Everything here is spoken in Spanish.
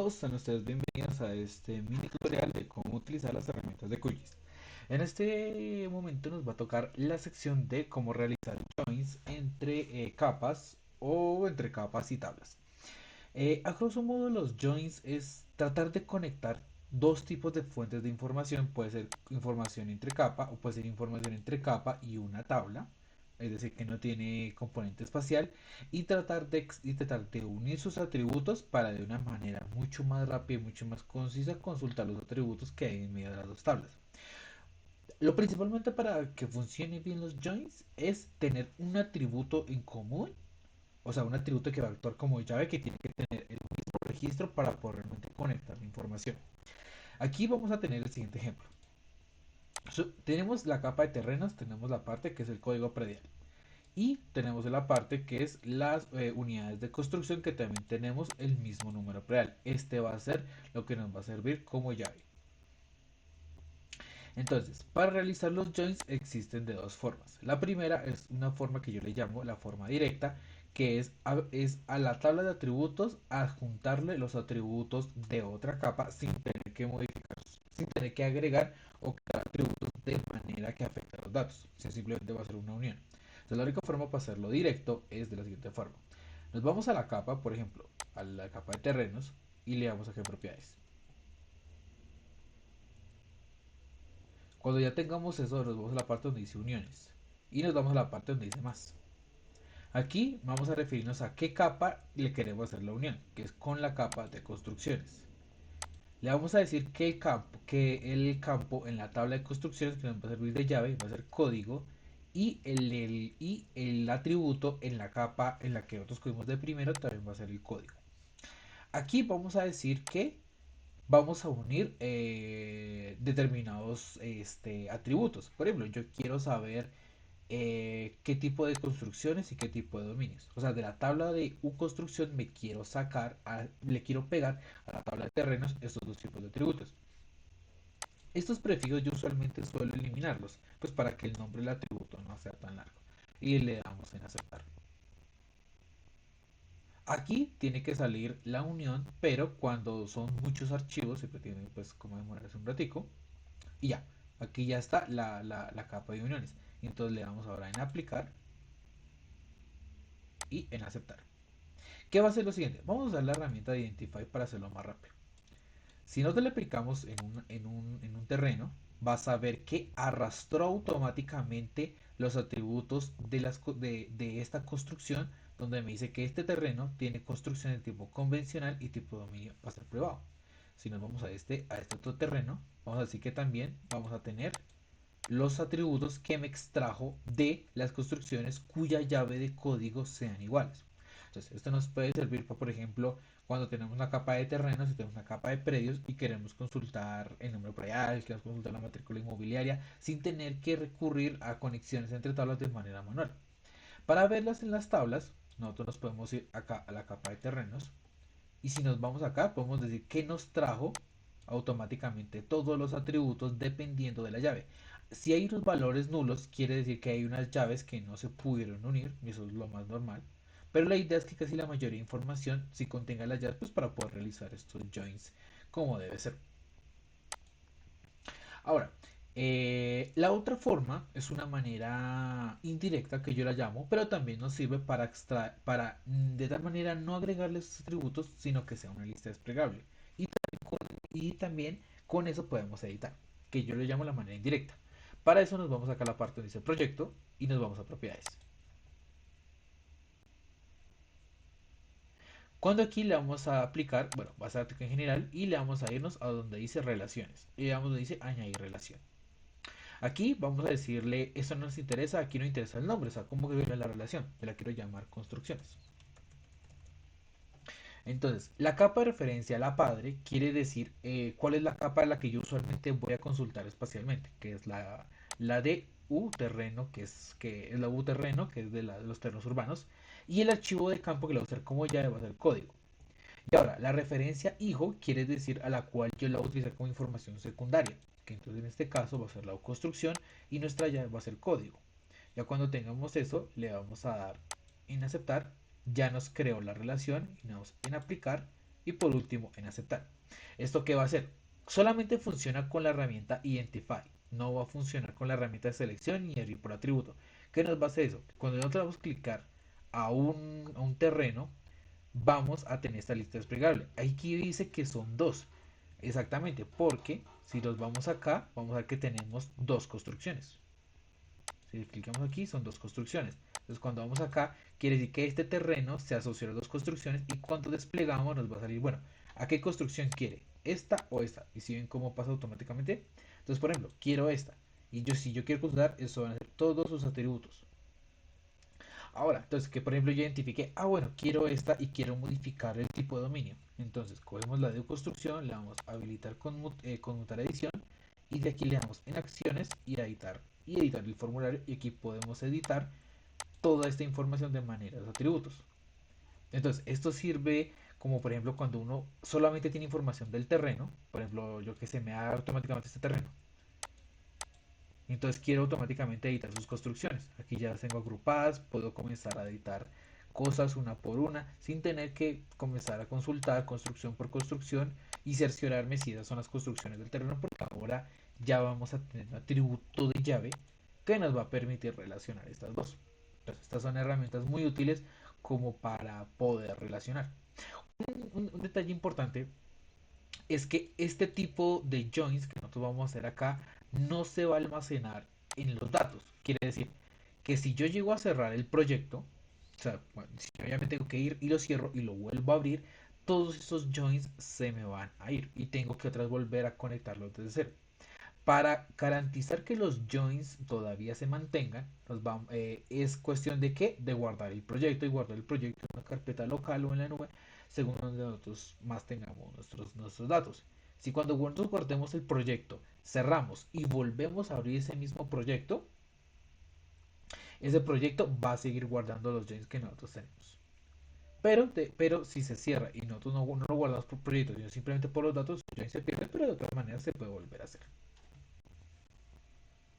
todos, sean ustedes bienvenidos a este mini tutorial de cómo utilizar las herramientas de QGIS. En este momento nos va a tocar la sección de cómo realizar joins entre capas o entre capas y tablas. A grosso modo, los joins es tratar de conectar dos tipos de fuentes de información. Puede ser información entre capa o puede ser información entre capa y una tabla, es decir, que no tiene componente espacial, y tratar de unir sus atributos para de una manera mucho más rápida y mucho más concisa consultar los atributos que hay en medio de las dos tablas. Lo principalmente para que funcione bien los joins es tener un atributo en común, o sea, un atributo que va a actuar como llave, que tiene que tener el mismo registro para poder realmente conectar la información. Aquí vamos a tener el siguiente ejemplo. Tenemos la capa de terrenos, tenemos la parte que es el código predial. Y tenemos la parte que es las unidades de construcción, que también tenemos el mismo número predial. Este va a ser lo que nos va a servir como llave. Entonces, para realizar los joins existen de dos formas. La primera es una forma que yo le llamo la forma directa, que es a la tabla de atributos adjuntarle los atributos de otra capa sin tener que modificar, sin tener que agregar o crear atributos de manera que afecte a los datos. O sea, simplemente va a ser una unión. Entonces, la única forma para hacerlo directo es de la siguiente forma. Nos vamos a la capa, por ejemplo, a la capa de terrenos y le damos a qué propiedades. Cuando ya tengamos eso, nos vamos a la parte donde dice uniones y nos vamos a la parte donde dice más. Aquí vamos a referirnos a qué capa le queremos hacer la unión, que es con la capa de construcciones. Le vamos a decir que el campo en la tabla de construcciones que nos va a servir de llave va a ser código, y el atributo en la capa en la que nosotros cogimos de primero también va a ser el código. Aquí vamos a decir que vamos a unir determinados atributos. Por ejemplo, yo quiero saber qué tipo de construcciones y qué tipo de dominios. O sea, de la tabla de U construcción le quiero pegar a la tabla de terrenos estos dos tipos de atributos. Estos prefijos yo usualmente suelo eliminarlos, pues para que el nombre del atributo no sea tan largo. Y le damos en aceptar. Aquí tiene que salir la unión, pero cuando son muchos archivos, siempre tiene pues como demorarse un ratico. Y ya, aquí ya está la capa de uniones. Y entonces le damos ahora en aplicar y en aceptar. ¿Qué va a ser lo siguiente? Vamos a usar la herramienta de Identify para hacerlo más rápido. Si nosotros le aplicamos en un terreno, vas a ver que arrastró automáticamente los atributos de esta construcción, donde me dice que este terreno tiene construcción de tipo convencional y tipo dominio va a ser privado. Si nos vamos a este otro terreno, vamos a decir que también vamos a tener los atributos que me extrajo de las construcciones cuya llave de código sean iguales. Entonces, esto nos puede servir para, por ejemplo, cuando tenemos una capa de terrenos y tenemos una capa de predios y queremos consultar el número predial, queremos consultar la matrícula inmobiliaria, sin tener que recurrir a conexiones entre tablas de manera manual. Para verlas en las tablas, nosotros nos podemos ir acá a la capa de terrenos, y si nos vamos acá, podemos decir que nos trajo automáticamente todos los atributos dependiendo de la llave. Si hay unos valores nulos, quiere decir que hay unas llaves que no se pudieron unir, y eso es lo más normal. Pero la idea es que casi la mayoría de información sí contenga las llaves, pues para poder realizar estos joins como debe ser. Ahora, la otra forma es una manera indirecta que yo la llamo, pero también nos sirve para de tal manera no agregarles atributos, sino que sea una lista desplegable. Y también con eso podemos editar, que yo le llamo la manera indirecta. Para eso nos vamos acá a la parte donde dice proyecto y nos vamos a propiedades. Cuando aquí le vamos a aplicar, bueno, va a ser en general, y le vamos a irnos a donde dice relaciones. Y le vamos donde dice añadir relación. Aquí vamos a decirle, esto no nos interesa, aquí no interesa el nombre, o sea, cómo que viene la relación. Yo la quiero llamar construcciones. Entonces, la capa de referencia a la padre quiere decir cuál es la capa en la que yo usualmente voy a consultar espacialmente, que es la de U terreno, que es la U terreno, que es de los terrenos urbanos, y el archivo de campo que lo voy a usar como llave va a ser código. Y ahora, la referencia hijo quiere decir a la cual yo la voy a utilizar como información secundaria, que entonces en este caso va a ser la U construcción y nuestra llave va a ser código. Ya cuando tengamos eso, le vamos a dar en aceptar. Ya nos creó la relación y le damos en aplicar y por último en aceptar. ¿Esto qué va a hacer? Solamente funciona con la herramienta Identify, no va a funcionar con la herramienta de selección ni el por atributo. ¿Qué nos va a hacer eso? Cuando nosotros vamos a clicar a un terreno, vamos a tener esta lista desplegable. Aquí dice que son dos. Exactamente, porque si los vamos acá, vamos a ver que tenemos dos construcciones. Si clicamos aquí, son dos construcciones. Entonces, cuando vamos acá, quiere decir que este terreno se asoció a dos construcciones y cuando desplegamos nos va a salir, bueno, ¿a qué construcción quiere? ¿Esta o esta? Y si ven cómo pasa automáticamente. Entonces, por ejemplo, quiero esta. Y si yo quiero consultar, eso van a ser todos sus atributos. Ahora, entonces que por ejemplo yo identifique, bueno, quiero esta y quiero modificar el tipo de dominio. Entonces cogemos la de construcción, le damos a habilitar conmutar edición y de aquí le damos en acciones y editar el formulario y aquí podemos editar toda esta información de manera de atributos. Entonces esto sirve como por ejemplo cuando uno solamente tiene información del terreno, por ejemplo yo que sé, me da automáticamente este terreno entonces quiero automáticamente editar sus construcciones. Aquí ya las tengo agrupadas, puedo comenzar a editar cosas una por una sin tener que comenzar a consultar construcción por construcción y cerciorarme si esas son las construcciones del terreno porque ahora ya vamos a tener un atributo de llave que nos va a permitir relacionar estas dos. Entonces estas son herramientas muy útiles como para poder relacionar. Un detalle importante es que este tipo de joins que nosotros vamos a hacer acá no se va a almacenar en los datos. Quiere decir que si yo llego a cerrar el proyecto, o sea, bueno, si yo ya me tengo que ir y lo cierro y lo vuelvo a abrir, todos esos joins se me van a ir y tengo que otra vez volver a conectarlos desde cero. Para garantizar que los joins todavía se mantengan, es cuestión de qué? De guardar el proyecto y guardar el proyecto en una carpeta local o en la nube, según donde nosotros más tengamos nuestros datos. Si cuando nosotros guardemos el proyecto, cerramos y volvemos a abrir ese mismo proyecto, ese proyecto va a seguir guardando los joins que nosotros tenemos. Pero si se cierra y nosotros no lo guardamos por proyecto, sino simplemente por los datos, los joins se pierden, pero de otra manera se puede volver a hacer.